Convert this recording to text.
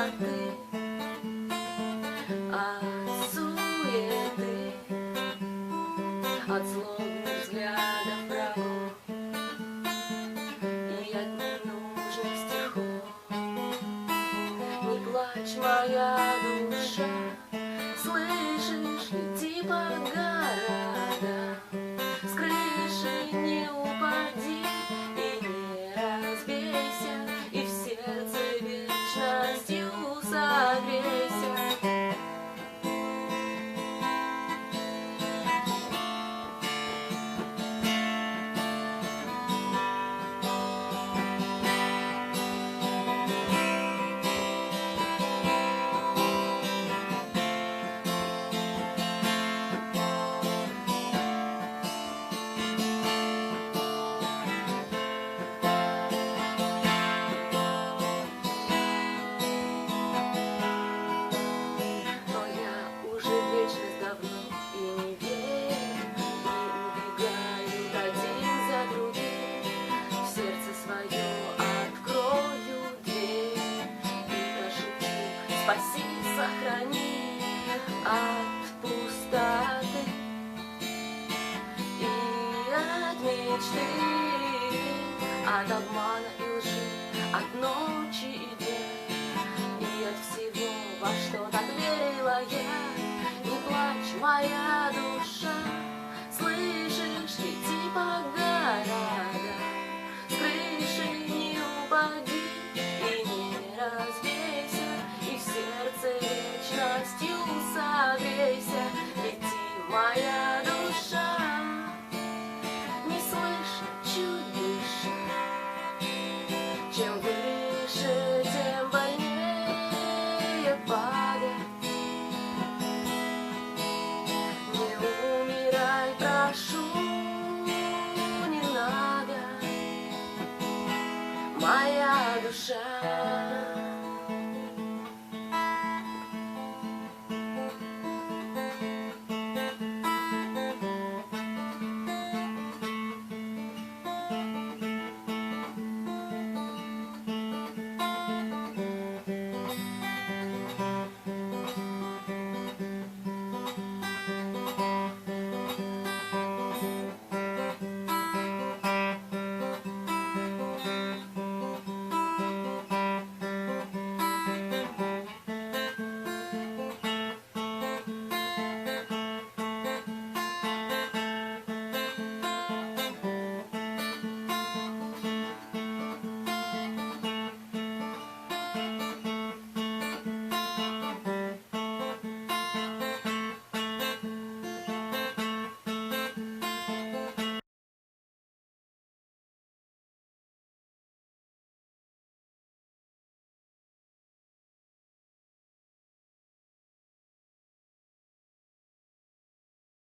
пустоты, от суеты, от злобных взглядов врагов и от ненужных стихов. Не плачь, моя душа, слышишь, лети по городам, с крыши не упади и не разбейся, и в сердце вечностью согрейся. Спаси, сохрани от пустоты и от мечты, от обмана и лжи, от ночи и дня, и от всего, во что так верила я. Не плачь, моя душа, слышишь, лети по городам, с крыши не упади и не разбейся, и в сердце вечностью согрейся. Лети, моя душа, не слышно, чуть дыша. Чем выше, тем больнее падать. Не умирай, прошу, не надо, моя душа.